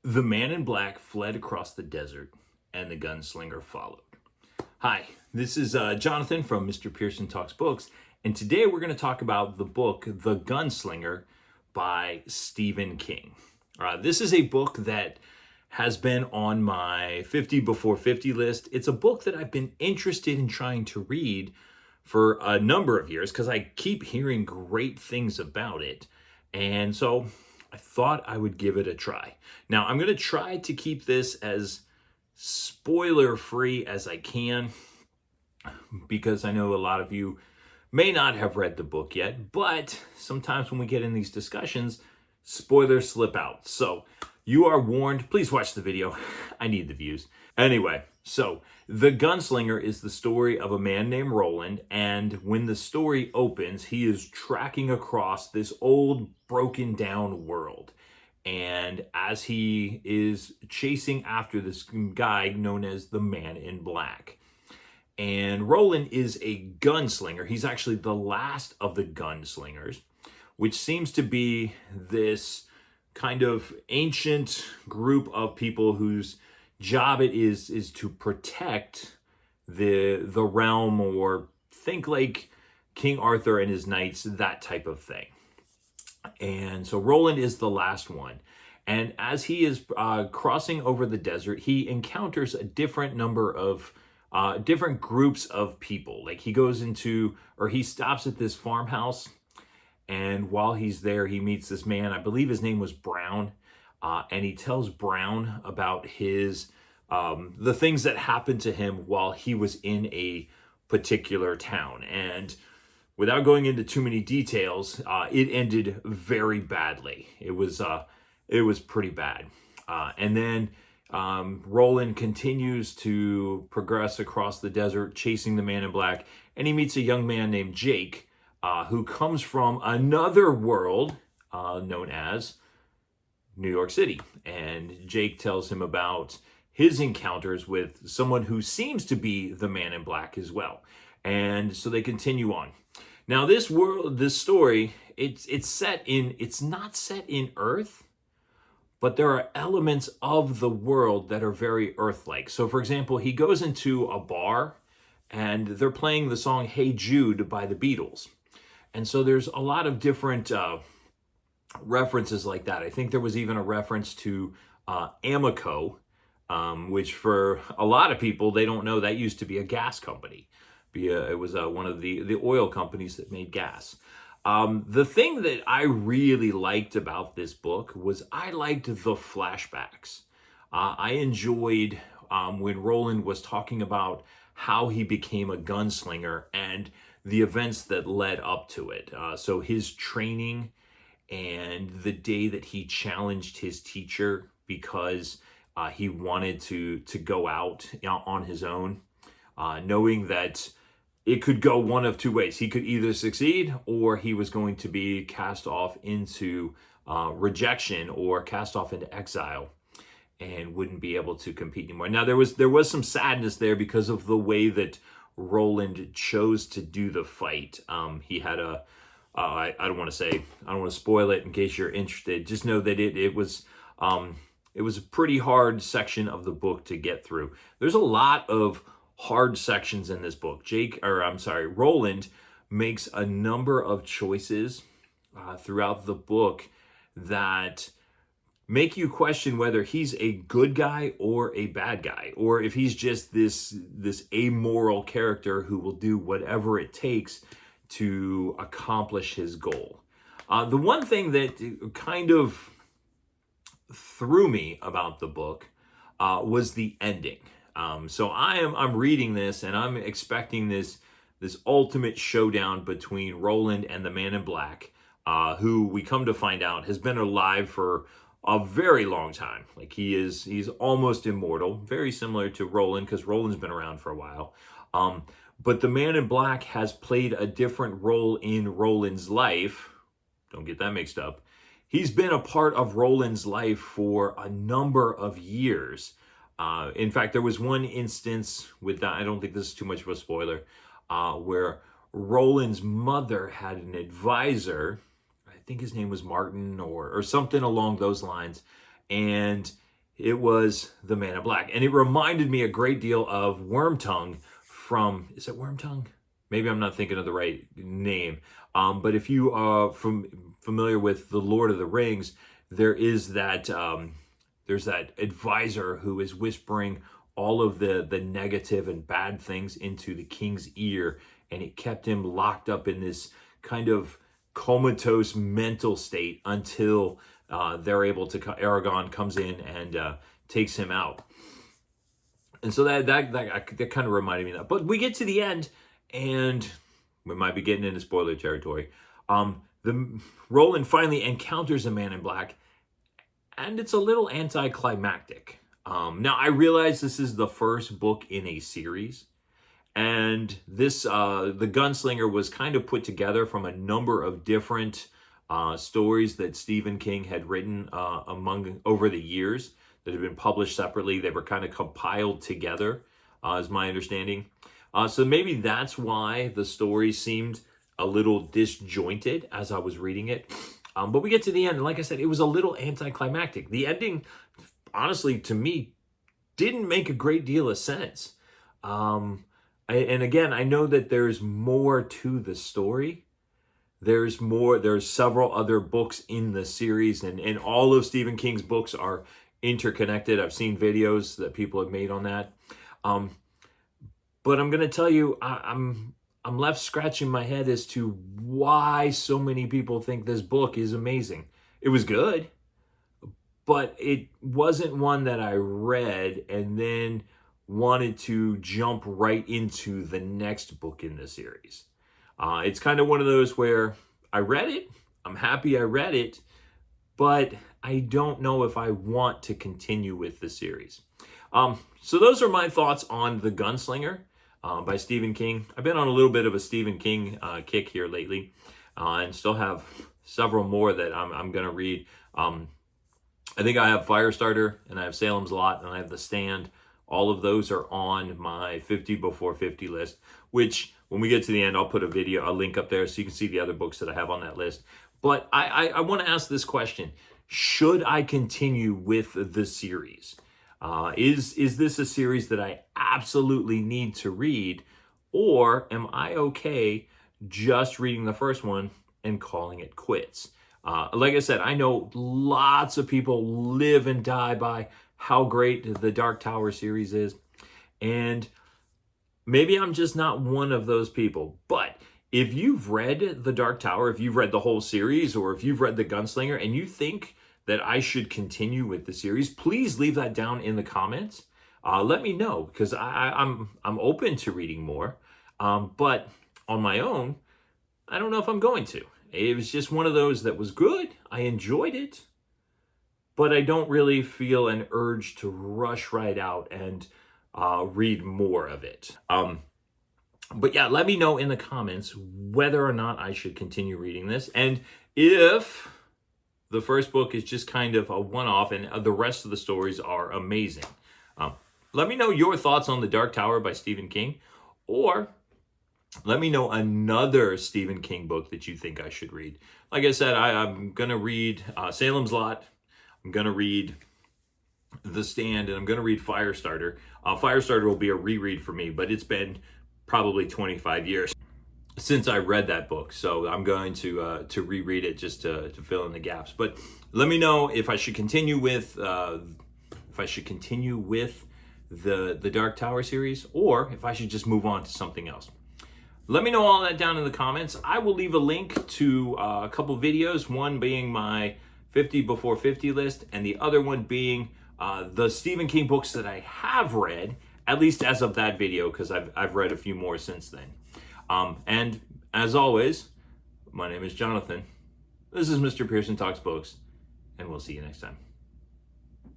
The man in black fled across the desert, and the gunslinger followed. Hi, this is Jonathan from Mr. Pearson Talks Books, and today we're going to talk about the book The Gunslinger by Stephen King. This is a book that has been on my 50 before 50 list. It's a book that I've been interested in trying to read for a number of years because I keep hearing great things about it. And so I thought I would give it a try. Now, I'm going to try to keep this as spoiler-free as I can because I know a lot of you may not have read the book yet, but sometimes when we get in these discussions, spoilers slip out. So you are warned. Please watch the video. I need the views. Anyway, so The Gunslinger is the story of a man named Roland, and when the story opens, he is tracking across this old, broken down world. And as he is chasing after this guy known as the Man in Black. And Roland is a gunslinger. He's actually the last of the gunslingers, which seems to be this kind of ancient group of people whose job it is to protect the realm, or think like King Arthur and his knights, that type of thing. And so Roland is the last one. And as he is crossing over the desert, he encounters a different number of different groups of people. Like he stops at this farmhouse, and while he's there, he meets this man. I believe his name was Brown. And he tells Brown about his the things that happened to him while he was in a particular town. And without going into too many details, it ended very badly. It was pretty bad. And then Roland continues to progress across the desert, chasing the Man in Black, and he meets a young man named Jake, who comes from another world known as New York City. And Jake tells him about his encounters with someone who seems to be the Man in Black as well. And so they continue on. Now, this story, it's not set in Earth, but there are elements of the world that are very Earth-like. So, for example, he goes into a bar, and they're playing the song Hey Jude by the Beatles. And so there's a lot of different references like that. I think there was even a reference to Amoco, which for a lot of people, they don't know that used to be a gas company. It was one of the oil companies that made gas. The thing that I really liked about this book was I liked the flashbacks. I enjoyed when Roland was talking about how he became a gunslinger and the events that led up to it. So his training and the day that he challenged his teacher because he wanted to go out on his own, knowing that it could go one of two ways. He could either succeed, or he was going to be cast off into rejection or cast off into exile and wouldn't be able to compete anymore. Now, there was some sadness there because of the way that Roland chose to do the fight. He had I don't want to spoil it in case you're interested. Just know that it was a pretty hard section of the book to get through. There's a lot of hard sections in this book. Roland makes a number of choices throughout the book that make you question whether he's a good guy or a bad guy, or if he's just this amoral character who will do whatever it takes to accomplish his goal. The one thing that kind of threw me about the book was the ending. So I'm reading this and I'm expecting this ultimate showdown between Roland and the Man in Black, who we come to find out has been alive for a very long time. Like he's almost immortal, very similar to Roland because Roland's been around for a while. But the Man in Black has played a different role in Roland's life. Don't get that mixed up. He's been a part of Roland's life for a number of years. In fact, there was one instance with that, I don't think this is too much of a spoiler, where Roland's mother had an advisor, I think his name was Martin or something along those lines, and it was The Man in Black. And it reminded me a great deal of Wormtongue from, is it Wormtongue? Maybe I'm not thinking of the right name. But if you are familiar with The Lord of the Rings, there is that, there's that advisor who is whispering all of the negative and bad things into the king's ear, and it kept him locked up in this kind of comatose mental state until they're able to, Aragorn comes in and takes him out. And so that kind of reminded me of that. But we get to the end, and we might be getting into spoiler territory. Roland finally encounters a Man in Black, and it's a little anticlimactic. Now, I realize this is the first book in a series, and this the Gunslinger was kind of put together from a number of different stories that Stephen King had written over the years that had been published separately. They were kind of compiled together, is my understanding. So maybe that's why the story seemed a little disjointed as I was reading it. But we get to the end, and like I said, it was a little anticlimactic. The ending, honestly, to me, didn't make a great deal of sense. And again, I know that there's more to the story. There's several other books in the series, and all of Stephen King's books are interconnected. I've seen videos that people have made on that. But I'm going to tell you, I'm left scratching my head as to why so many people think this book is amazing. It was good, but it wasn't one that I read and then wanted to jump right into the next book in the series. It's kind of one of those where I read it, I'm happy I read it, but I don't know if I want to continue with the series. So those are my thoughts on The Gunslinger by Stephen King. I've been on a little bit of a Stephen King kick here lately, and still have several more that I'm going to read. I think I have Firestarter, and I have Salem's Lot, and I have The Stand. All of those are on my 50 before 50 list, which when we get to the end, I'll put a link up there so you can see the other books that I have on that list. But I want to ask this question. Should I continue with the series? Is this a series that I absolutely need to read, or am I okay just reading the first one and calling it quits? Like I said, I know lots of people live and die by how great the Dark Tower series is, and maybe I'm just not one of those people. But if you've read the Dark Tower, if you've read the whole series, or if you've read the Gunslinger and you think that I should continue with the series, please leave that down in the comments. Let me know, because I'm open to reading more. But on my own, I don't know if I'm going to. It was just one of those that was good. I enjoyed it, but I don't really feel an urge to rush right out and read more of it. But yeah, let me know in the comments whether or not I should continue reading this, and if the first book is just kind of a one-off and the rest of the stories are amazing. Let me know your thoughts on The Dark Tower by Stephen King, or let me know another Stephen King book that you think I should read. Like I said, I'm going to read Salem's Lot, I'm going to read The Stand, and I'm going to read Firestarter. Firestarter will be a reread for me, but it's been probably 25 years since I read that book, so I'm going to reread it just to fill in the gaps. But let me know if I should continue with the Dark Tower series, or if I should just move on to something else. Let me know all that down in the comments. I will leave a link to a couple videos, one being my 50 before 50 list, and the other one being the Stephen King books that I have read, at least as of that video, because I've read a few more since then. And as always, my name is Jonathan. This is Mr. Pearson Talks Books, and we'll see you next time.